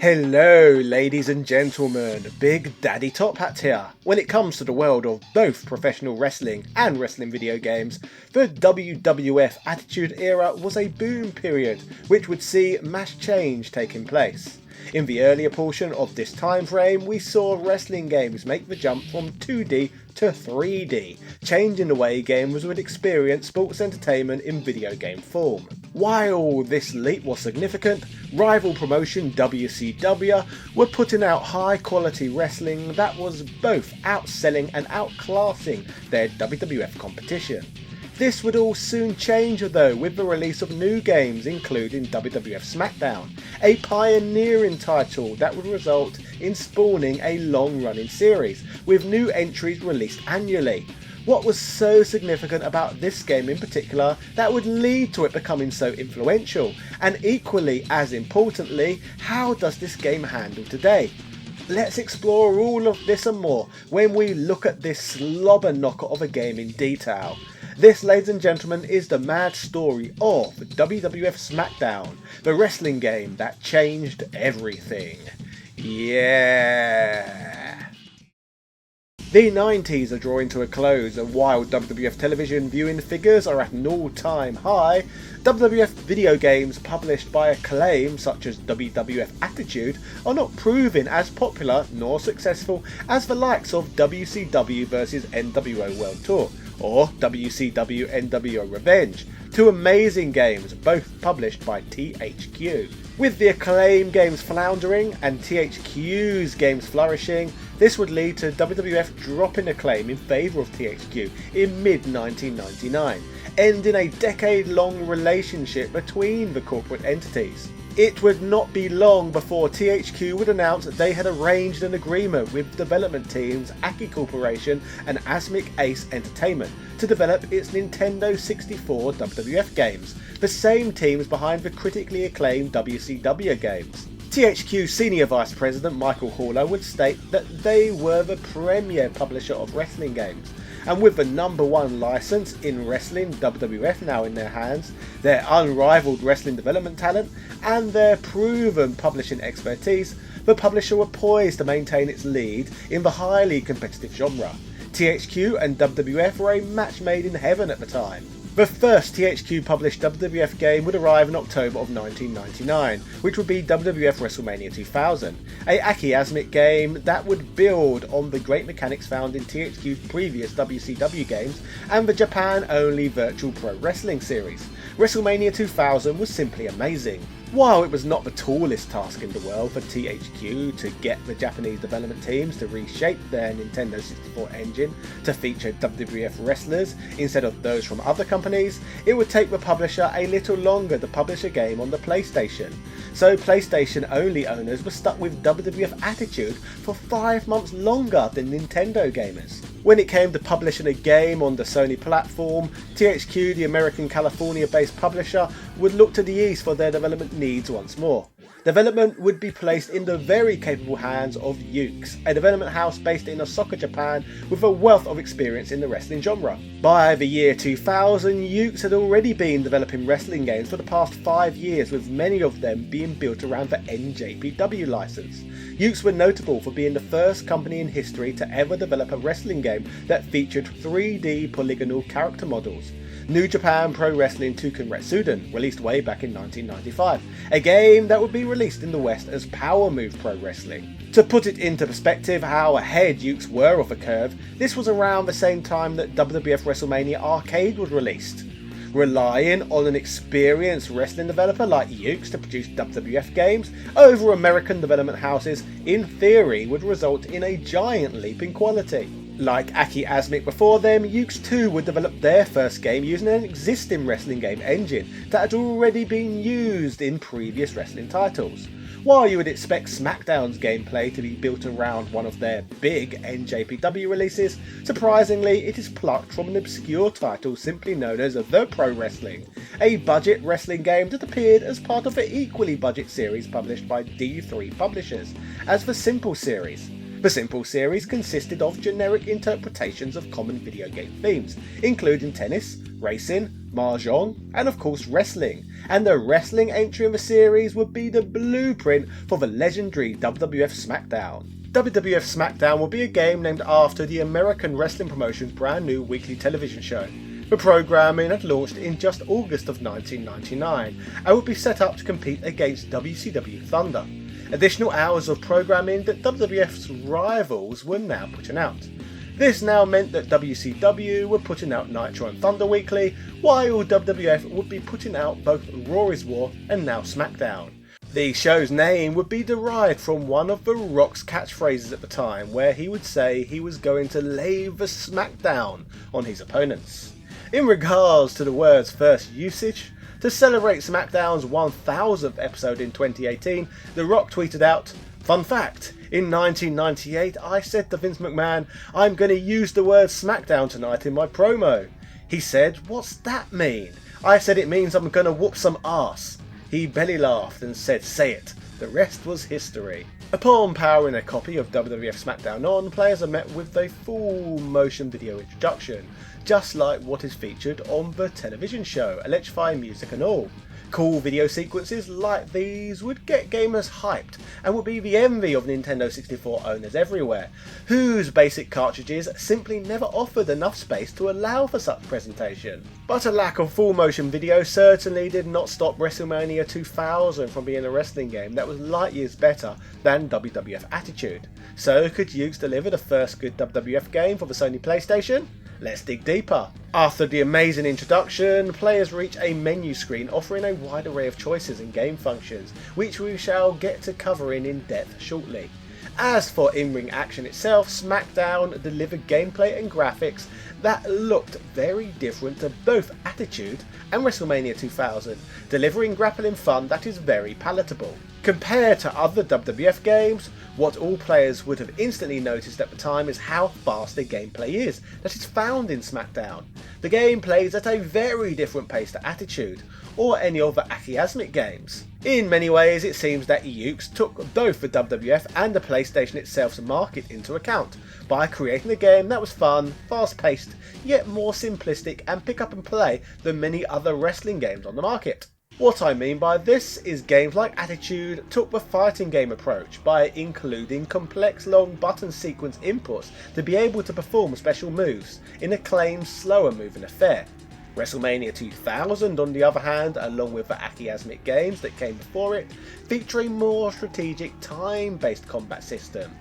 Hello ladies and gentlemen, Big Daddy Top Hat here. When it comes to the world of both professional wrestling and wrestling video games, the WWF Attitude Era was a boom period which would see mass change taking place. In the earlier portion of this time frame, we saw wrestling games make the jump from 2D to 3D, changing the way gamers would experience sports entertainment in video game form. While this leap was significant, rival promotion WCW were putting out high quality wrestling that was both outselling and outclassing their WWF competition. This would all soon change though with the release of new games including WWF Smackdown, a pioneering title that would result in spawning a long-running series, with new entries released annually. What was so significant about this game in particular that would lead to it becoming so influential? And equally as importantly, how does this game handle today? Let's explore all of this and more when we look at this slobber knocker of a game in detail. This, ladies and gentlemen, is the mad story of WWF Smackdown, the wrestling game that changed everything. Yeah! The 90s are drawing to a close, and while WWF television viewing figures are at an all-time high, WWF video games published by Acclaim such as WWF Attitude are not proving as popular nor successful as the likes of WCW vs NWO World Tour or WCW NWO Revenge, two amazing games both published by THQ. With the Acclaim games floundering and THQ's games flourishing, this would lead to WWF dropping Acclaim in favour of THQ in mid-1999, ending a decade-long relationship between the corporate entities. It would not be long before THQ would announce that they had arranged an agreement with development teams Aki Corporation and Asmic Ace Entertainment to develop its Nintendo 64 WWF games, the same teams behind the critically acclaimed WCW games. THQ Senior Vice President Michael Haller would state that they were the premier publisher of wrestling games, and with the #1 license in wrestling, WWF, now in their hands, their unrivaled wrestling development talent, and their proven publishing expertise, the publisher were poised to maintain its lead in the highly competitive genre. THQ and WWF were a match made in heaven at the time. The first THQ published WWF game would arrive in October of 1999, which would be WWF WrestleMania 2000, a Aki Asmic game that would build on the great mechanics found in THQ's previous WCW games and the Japan-only Virtual Pro Wrestling series. WrestleMania 2000 was simply amazing. While it was not the tallest task in the world for THQ to get the Japanese development teams to reshape their Nintendo 64 engine to feature WWF wrestlers instead of those from other companies, it would take the publisher a little longer to publish a game on the PlayStation. So PlayStation only owners were stuck with WWF Attitude for 5 months longer than Nintendo gamers. When it came to publishing a game on the Sony platform, THQ, the American California-based publisher, would look to the east for their development needs once more. Development would be placed in the very capable hands of Yukes, a development house based in Osaka, Japan, with a wealth of experience in the wrestling genre. By the year 2000, Yukes had already been developing wrestling games for the past 5 years, with many of them being built around the NJPW license. Yukes were notable for being the first company in history to ever develop a wrestling game that featured 3D polygonal character models. New Japan Pro Wrestling Touken Retsuden, released way back in 1995, a game that would be released in the West as Power Move Pro Wrestling. To put it into perspective how ahead Yukes were of the curve, this was around the same time that WWF WrestleMania Arcade was released. Relying on an experienced wrestling developer like Yukes to produce WWF games over American development houses, in theory, would result in a giant leap in quality. Like Aki Asmic before them, Yukes too would develop their first game using an existing wrestling game engine that had already been used in previous wrestling titles. While you would expect Smackdown's gameplay to be built around one of their big NJPW releases, surprisingly it is plucked from an obscure title simply known as The Pro Wrestling, a budget wrestling game that appeared as part of the equally budget series published by D3 Publishers as the Simple series. The Simple series consisted of generic interpretations of common video game themes, including tennis, racing, mahjong, and of course wrestling, and the wrestling entry in the series would be the blueprint for the legendary WWF Smackdown. WWF Smackdown will be a game named after the American wrestling promotion's brand new weekly television show. The programming had launched in just August of 1999 and would be set up to compete against WCW Thunder. Additional hours of programming that WWF's rivals were now putting out. This now meant that WCW were putting out Nitro and Thunder weekly, while WWF would be putting out both Raw is War and now Smackdown. The show's name would be derived from one of The Rock's catchphrases at the time, where he would say he was going to lay the smackdown on his opponents. In regards to the word's first usage, to celebrate SmackDown's 1000th episode in 2018, The Rock tweeted out, "Fun fact, in 1998 I said to Vince McMahon, I'm going to use the word SmackDown tonight in my promo. He said, what's that mean? I said it means I'm going to whoop some ass. He belly laughed and said, say it. The rest was history." Upon powering a copy of WWF Smackdown on, players are met with a full motion video introduction, just like what is featured on the television show, electrifying music and all. Cool video sequences like these would get gamers hyped and would be the envy of Nintendo 64 owners everywhere, whose basic cartridges simply never offered enough space to allow for such presentation. But a lack of full motion video certainly did not stop WrestleMania 2000 from being a wrestling game that was light years better than WWF Attitude. So could Yukes deliver the first good WWF game for the Sony PlayStation? Let's dig deeper. After the amazing introduction, players reach a menu screen offering a wide array of choices and game functions, which we shall get to covering in depth shortly. As for in-ring action itself, SmackDown delivered gameplay and graphics that looked very different to both Attitude and WrestleMania 2000, delivering grappling fun that is very palatable. Compared to other WWF games, what all players would have instantly noticed at the time is how fast the gameplay is that is found in SmackDown. The game plays at a very different pace to Attitude, or any other Akiasmic games. In many ways it seems that Yukes took both the WWF and the PlayStation itself's market into account, by creating a game that was fun, fast paced, yet more simplistic and pick up and play than many other wrestling games on the market. What I mean by this is games like Attitude took the fighting game approach by including complex long button sequence inputs to be able to perform special moves in Acclaim's slower moving affair. WrestleMania 2000 on the other hand, along with the Akiasmic games that came before it, feature a more strategic time-based combat system.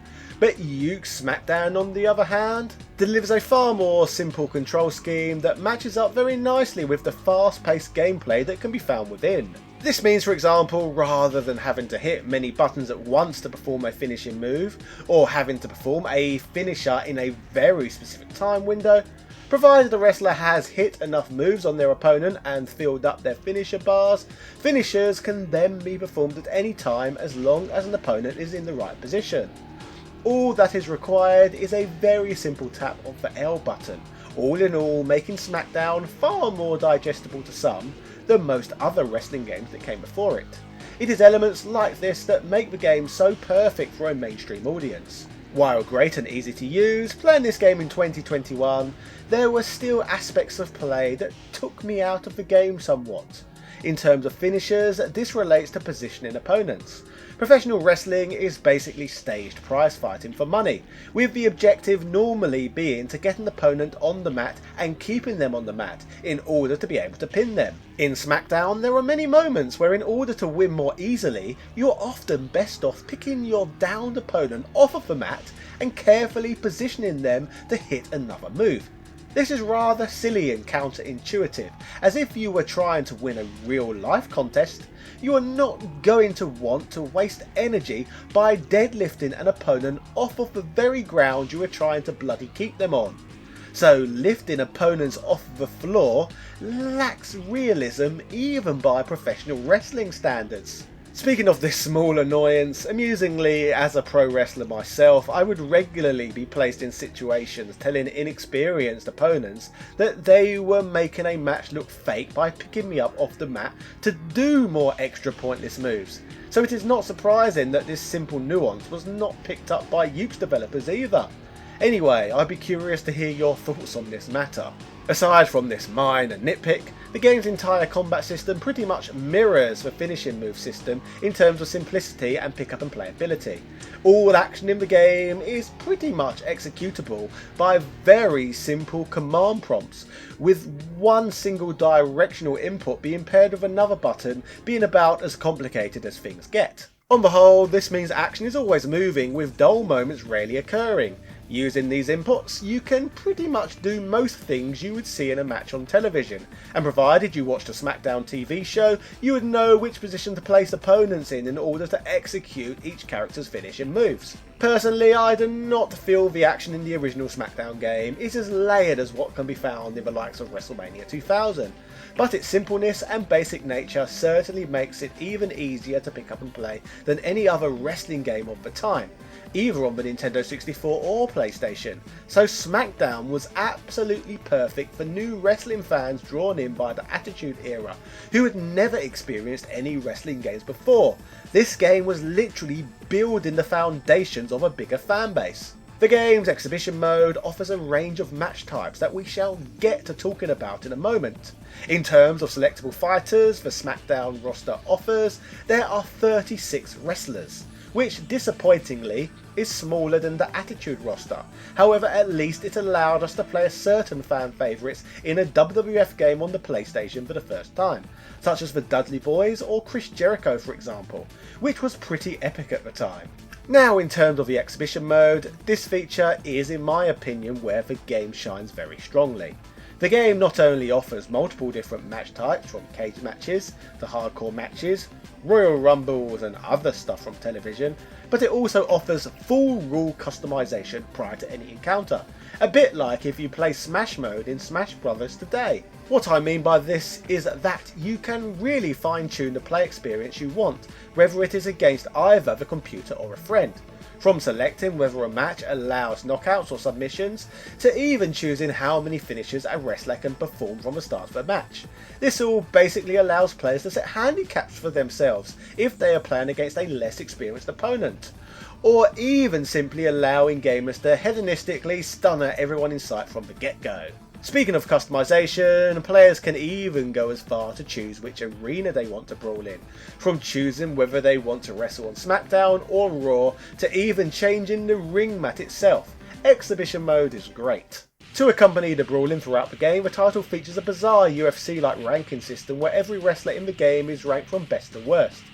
But Yukes Smackdown on the other hand delivers a far more simple control scheme that matches up very nicely with the fast-paced gameplay that can be found within. This means, for example, rather than having to hit many buttons at once to perform a finishing move, or having to perform a finisher in a very specific time window, provided the wrestler has hit enough moves on their opponent and filled up their finisher bars, finishers can then be performed at any time as long as an opponent is in the right position. All that is required is a very simple tap of the L button, all in all making Smackdown far more digestible to some than most other wrestling games that came before it. It is elements like this that make the game so perfect for a mainstream audience. While great and easy to use, playing this game in 2021, there were still aspects of play that took me out of the game somewhat. In terms of finishers, this relates to positioning opponents. Professional wrestling is basically staged prize fighting for money, with the objective normally being to get an opponent on the mat and keeping them on the mat in order to be able to pin them. In SmackDown, there are many moments where in order to win more easily, you're often best off picking your downed opponent off of the mat and carefully positioning them to hit another move. This is rather silly and counterintuitive, as if you were trying to win a real life contest, you are not going to want to waste energy by deadlifting an opponent off of the very ground you are trying to bloody keep them on. So lifting opponents off the floor lacks realism even by professional wrestling standards. Speaking of this small annoyance, amusingly, as a pro wrestler myself, I would regularly be placed in situations telling inexperienced opponents that they were making a match look fake by picking me up off the mat to do more extra pointless moves. So it is not surprising that this simple nuance was not picked up by Yukes developers either. Anyway, I'd be curious to hear your thoughts on this matter. Aside from this minor nitpick, the game's entire combat system pretty much mirrors the finishing move system in terms of simplicity and pick up and playability. All action in the game is pretty much executable by very simple command prompts, with one single directional input being paired with another button being about as complicated as things get. On the whole, this means action is always moving, with dull moments rarely occurring. Using these inputs, you can pretty much do most things you would see in a match on television, and provided you watched a Smackdown TV show, you would know which position to place opponents in order to execute each character's finishing moves. Personally, I do not feel the action in the original Smackdown game is as layered as what can be found in the likes of WrestleMania 2000, but its simpleness and basic nature certainly makes it even easier to pick up and play than any other wrestling game of the time, either on the Nintendo 64 or PlayStation, so Smackdown was absolutely perfect for new wrestling fans drawn in by the Attitude Era, who had never experienced any wrestling games before. This game was literally building the foundations of a bigger fan base. The game's exhibition mode offers a range of match types that we shall get to talking about in a moment. In terms of selectable fighters the Smackdown roster offers, there are 36 wrestlers, which disappointingly is smaller than the Attitude roster. However, at least it allowed us to play a certain fan favourites in a WWF game on the PlayStation for the first time, such as the Dudley Boys or Chris Jericho for example, which was pretty epic at the time. Now, in terms of the exhibition mode, this feature is in my opinion where the game shines very strongly. The game not only offers multiple different match types, from cage matches to hardcore matches, Royal Rumbles and other stuff from television, but it also offers full rule customization prior to any encounter, a bit like if you play Smash mode in Smash Bros today. What I mean by this is that you can really fine tune the play experience you want, whether it is against either the computer or a friend. From selecting whether a match allows knockouts or submissions, to even choosing how many finishes a wrestler can perform from the start of a match. This all basically allows players to set handicaps for themselves if they are playing against a less experienced opponent, or even simply allowing gamers to hedonistically stun everyone in sight from the get-go. Speaking of customization, players can even go as far to choose which arena they want to brawl in, from choosing whether they want to wrestle on Smackdown or Raw, to even changing the ring mat itself. Exhibition mode is great. To accompany the brawling throughout the game, the title features a bizarre UFC-like ranking system where every wrestler in the game is ranked from best to worst.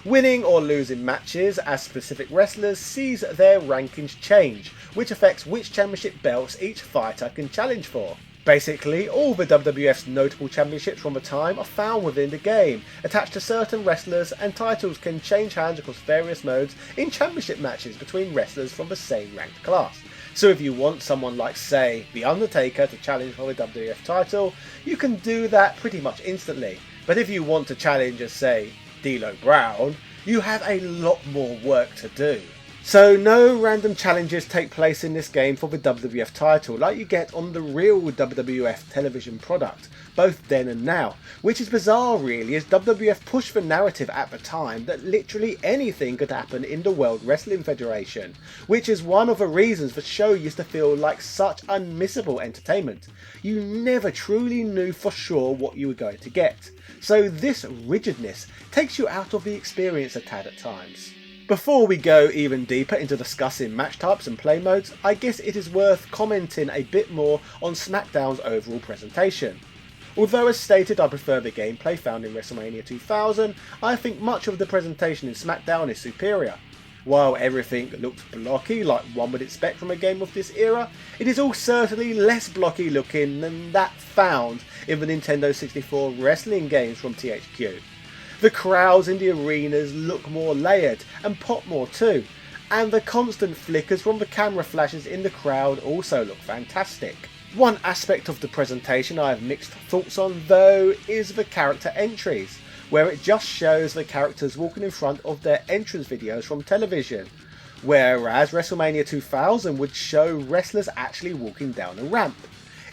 Winning or losing matches as specific wrestlers sees their rankings change, which affects which championship belts each fighter can challenge for. Basically, all the WWF's notable championships from the time are found within the game, attached to certain wrestlers, and titles can change hands across various modes in championship matches between wrestlers from the same ranked class. So if you want someone like, say, The Undertaker to challenge for the WWF title, you can do that pretty much instantly. But if you want to challenge as, say, D'Lo Brown, you have a lot more work to do. So no random challenges take place in this game for the WWF title like you get on the real WWF television product, both then and now, which is bizarre really, as WWF pushed the narrative at the time that literally anything could happen in the World Wrestling Federation, which is one of the reasons the show used to feel like such unmissable entertainment. You never truly knew for sure what you were going to get, so this rigidness takes you out of the experience a tad at times. Before we go even deeper into discussing match types and play modes, I guess it is worth commenting a bit more on Smackdown's overall presentation. Although as stated I prefer the gameplay found in WrestleMania 2000, I think much of the presentation in Smackdown is superior. While everything looked blocky like one would expect from a game of this era, it is all certainly less blocky looking than that found in the Nintendo 64 wrestling games from THQ. The crowds in the arenas look more layered and pop more too, and the constant flickers from the camera flashes in the crowd also look fantastic. One aspect of the presentation I have mixed thoughts on though is the character entries, where it just shows the characters walking in front of their entrance videos from television, whereas WrestleMania 2000 would show wrestlers actually walking down a ramp.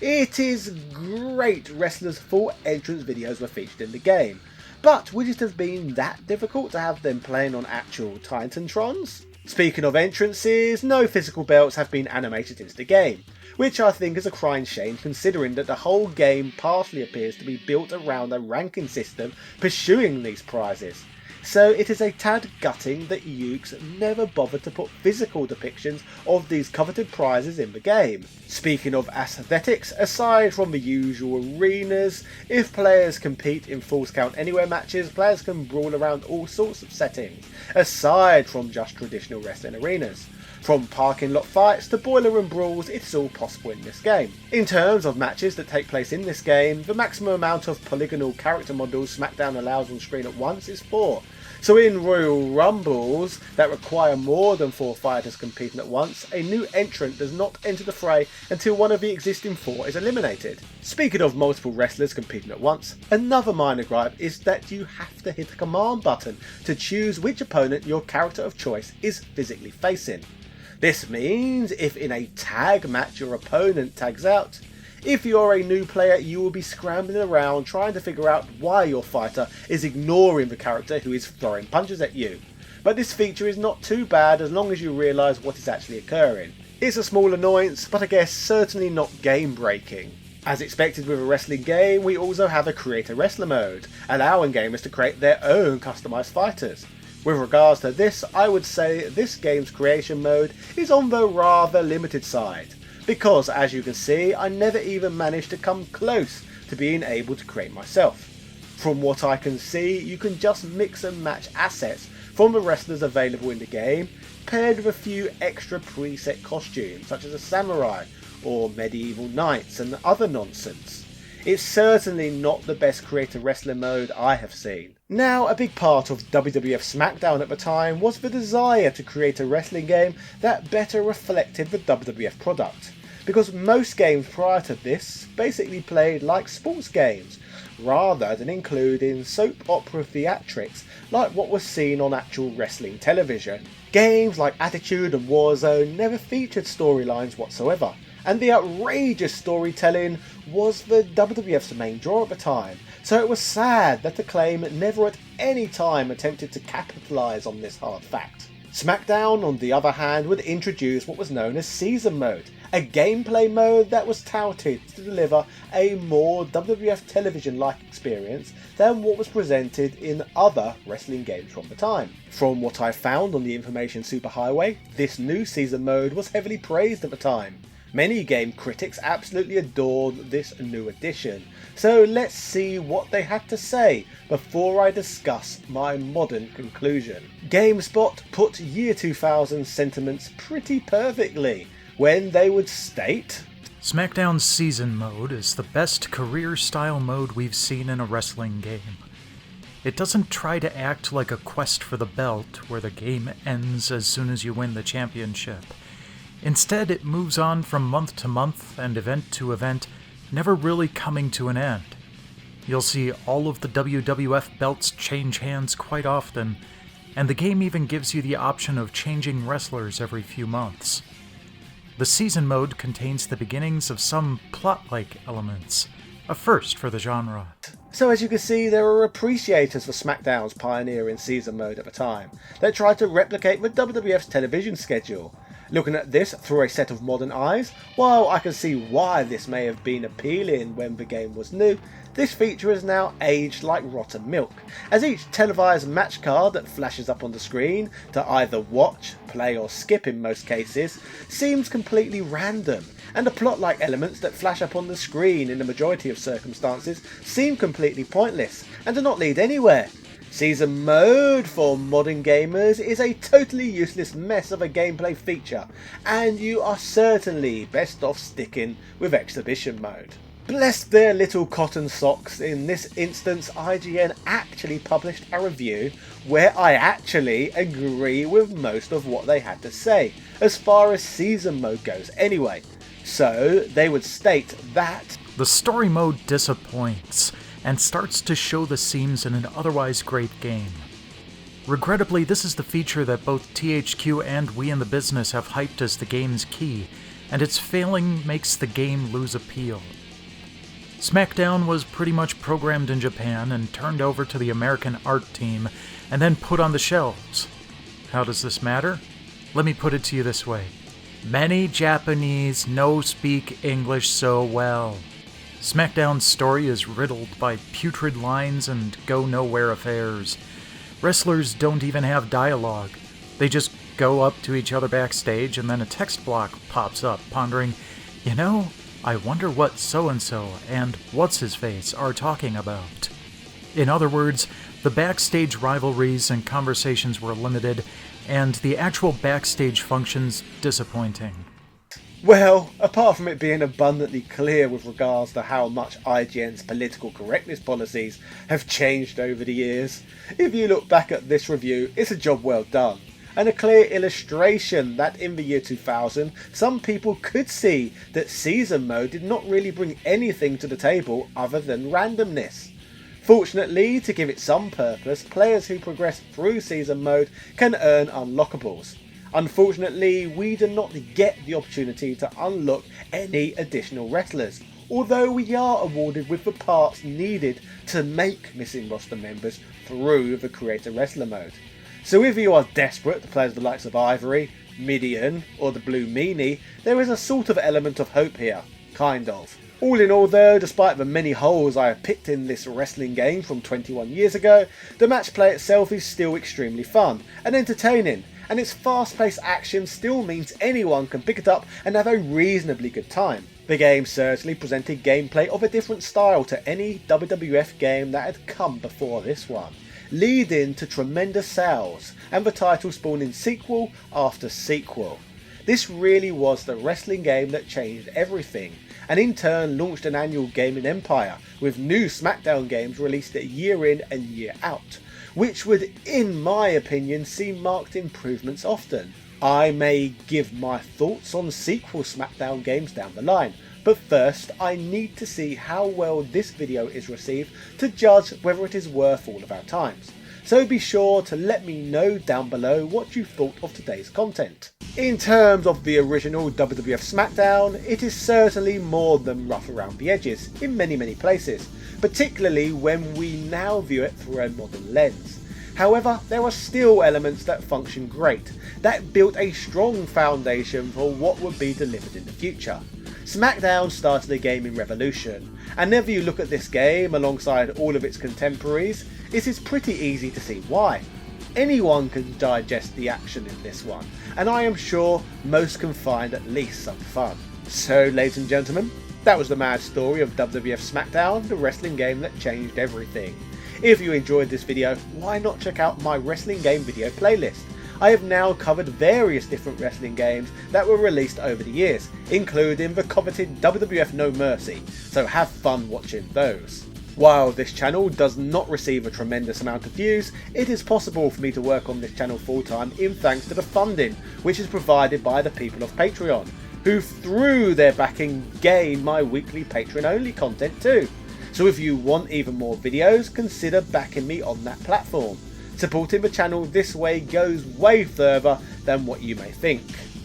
It is great wrestlers' full entrance videos were featured in the game, but would it have been that difficult to have them playing on actual Titantrons? Speaking of entrances, no physical belts have been animated into the game, which I think is a crying shame considering that the whole game partially appears to be built around a ranking system pursuing these prizes. So it is a tad gutting that Yukes never bothered to put physical depictions of these coveted prizes in the game. Speaking of aesthetics, aside from the usual arenas, if players compete in Falls Count Anywhere matches, players can brawl around all sorts of settings, aside from just traditional wrestling arenas. From parking lot fights to boiler room brawls, it's all possible in this game. In terms of matches that take place in this game, the maximum amount of polygonal character models SmackDown allows on screen at once is 4. So in Royal Rumbles that require more than 4 fighters competing at once, a new entrant does not enter the fray until one of the existing 4 is eliminated. Speaking of multiple wrestlers competing at once, another minor gripe is that you have to hit the command button to choose which opponent your character of choice is physically facing. This means if in a tag match your opponent tags out, if you're a new player you will be scrambling around trying to figure out why your fighter is ignoring the character who is throwing punches at you. But this feature is not too bad as long as you realise what is actually occurring. It's a small annoyance, but I guess certainly not game breaking. As expected with a wrestling game, we also have a create a wrestler mode, allowing gamers to create their own customised fighters. With regards to this, I would say this game's creation mode is on the rather limited side, because as you can see, I never even managed to come close to being able to create myself. From what I can see, you can just mix and match assets from the wrestlers available in the game, paired with a few extra preset costumes such as a samurai or medieval knights and other nonsense. It's certainly not the best creator wrestling mode I have seen. Now, a big part of WWF Smackdown at the time was the desire to create a wrestling game that better reflected the WWF product, because most games prior to this basically played like sports games, rather than including soap opera theatrics like what was seen on actual wrestling television. Games like Attitude and Warzone never featured storylines whatsoever, and the outrageous storytelling was the WWF's main draw at the time, so it was sad that Acclaim never at any time attempted to capitalise on this hard fact. Smackdown, on the other hand, would introduce what was known as Season Mode, a gameplay mode that was touted to deliver a more WWF television-like experience than what was presented in other wrestling games from the time. From what I found on the information superhighway, this new Season Mode was heavily praised at the time. Many game critics absolutely adored this new addition, so let's see what they had to say before I discuss my modern conclusion. GameSpot put year 2000 sentiments pretty perfectly when they would state, SmackDown's Season Mode is the best career-style mode we've seen in a wrestling game. It doesn't try to act like a quest for the belt, where the game ends as soon as you win the championship. Instead, it moves on from month to month and event to event, never really coming to an end. You'll see all of the WWF belts change hands quite often, and the game even gives you the option of changing wrestlers every few months. The Season Mode contains the beginnings of some plot-like elements, a first for the genre. So as you can see, there are appreciators for SmackDown's pioneering Season Mode at the time that tried to replicate the WWF's television schedule. Looking at this through a set of modern eyes, while I can see why this may have been appealing when the game was new, this feature is now aged like rotten milk, as each televised match card that flashes up on the screen, to either watch, play or skip in most cases, seems completely random, and the plot-like elements that flash up on the screen in the majority of circumstances seem completely pointless and do not lead anywhere. Season Mode for modern gamers is a totally useless mess of a gameplay feature, and you are certainly best off sticking with Exhibition Mode. Bless their little cotton socks, in this instance IGN actually published a review where I actually agree with most of what they had to say, as far as Season Mode goes anyway. So they would state that the story mode disappoints and starts to show the seams in an otherwise great game. Regrettably, this is the feature that both THQ and we in the business have hyped as the game's key, and its failing makes the game lose appeal. Smackdown was pretty much programmed in Japan and turned over to the American art team, and then put on the shelves. How does this matter? Let me put it to you this way. Many Japanese no speak English so well. Smackdown's story is riddled by putrid lines and go-nowhere affairs. Wrestlers don't even have dialogue. They just go up to each other backstage and then a text block pops up, pondering, I wonder what so-and-so and what's-his-face are talking about. In other words, the backstage rivalries and conversations were limited, and the actual backstage functions disappointing. Well, apart from it being abundantly clear with regards to how much IGN's political correctness policies have changed over the years, if you look back at this review, it's a job well done, and a clear illustration that in the year 2000, some people could see that season mode did not really bring anything to the table other than randomness. Fortunately, to give it some purpose, players who progress through season mode can earn unlockables. Unfortunately, we do not get the opportunity to unlock any additional wrestlers, although we are awarded with the parts needed to make missing roster members through the Creator Wrestler mode. So if you are desperate to play as the likes of Ivory, Midian or the Blue Meanie, there is a sort of element of hope here, kind of. All in all though, despite the many holes I have picked in this wrestling game from 21 years ago, the match play itself is still extremely fun and entertaining, and its fast-paced action still means anyone can pick it up and have a reasonably good time. The game certainly presented gameplay of a different style to any WWF game that had come before this one, leading to tremendous sales and the title spawning sequel after sequel. This really was the wrestling game that changed everything, and in turn launched an annual gaming empire with new Smackdown games released year in and year out, which would, in my opinion, see marked improvements often. I may give my thoughts on sequel Smackdown games down the line, but first I need to see how well this video is received to judge whether it is worth all of our times. So be sure to let me know down below what you thought of today's content. In terms of the original WWF Smackdown, it is certainly more than rough around the edges in many places, particularly when we now view it through a modern lens. However, there are still elements that function great, that built a strong foundation for what would be delivered in the future. Smackdown started a gaming revolution, and whenever you look at this game alongside all of its contemporaries, it is pretty easy to see why. Anyone can digest the action in this one, and I am sure most can find at least some fun. So ladies and gentlemen, that was the mad story of WWF Smackdown, the wrestling game that changed everything. If you enjoyed this video, why not check out my wrestling game video playlist? I have now covered various different wrestling games that were released over the years, including the coveted WWF No Mercy, so have fun watching those. While this channel does not receive a tremendous amount of views, it is possible for me to work on this channel full time in thanks to the funding, which is provided by the people of Patreon, who through their backing gain my weekly Patreon only content too. So if you want even more videos, consider backing me on that platform. Supporting the channel this way goes way further than what you may think.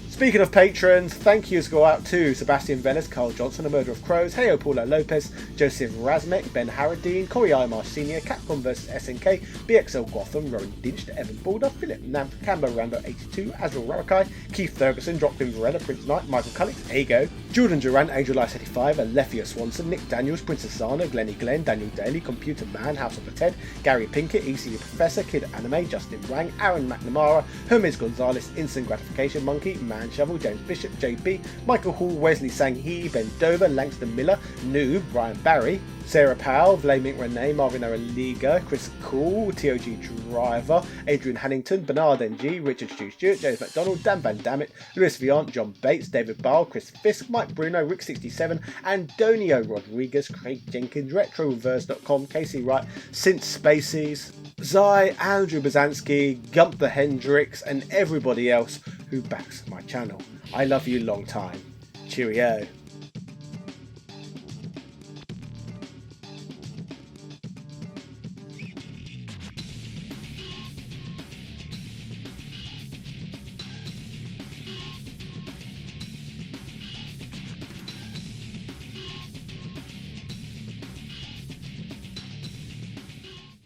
Speaking of patrons, thank yous go out to Sebastian Velez, Carl Johnson, A Murder of Crows, Heyo Paulo Lopez, Joseph Razmek, Ben Harradine, Corey Imar Sr., Capcom vs SNK, BXL Gotham, Rowan Dinch, Evan Balder, Philip Namp, Cambo Rambo 82, Azrael Rarakai, Keith Ferguson, Dropin Varela, Prince Knight, Michael Cullix, Ego, Jordan Durant, Angel Ice 85, Alethea Swanson, Nick Daniels, Princess Sana, Glennie Glenn, Daniel Daly, Computer Man, House of the Ted, Gary Pinkett, ECU Professor, Kid Anime, Justin Wang, Aaron McNamara, Hermes Gonzalez, Instant Gratification Monkey, Man Shovel, James Bishop, JB, Michael Hall, Wesley Sanghi, Ben Dover, Langston Miller, Noob, Brian Barry, Sarah Powell, Vlaming Renee, Marvin O'Liga, Chris Cool, TOG Driver, Adrian Hannington, Bernard NG, Richard Stu Stewart, James McDonald, Dan Van Dammit, Lewis Viant, John Bates, David Ball, Chris Fisk, Mike Bruno, Rick67, Antonio Rodriguez, Craig Jenkins, RetroVerse.com, Casey Wright, Synth Spaces, Zai, Andrew Bazansky, Gunther Hendricks, and everybody else who backs my channel. I love you long time. Cheerio.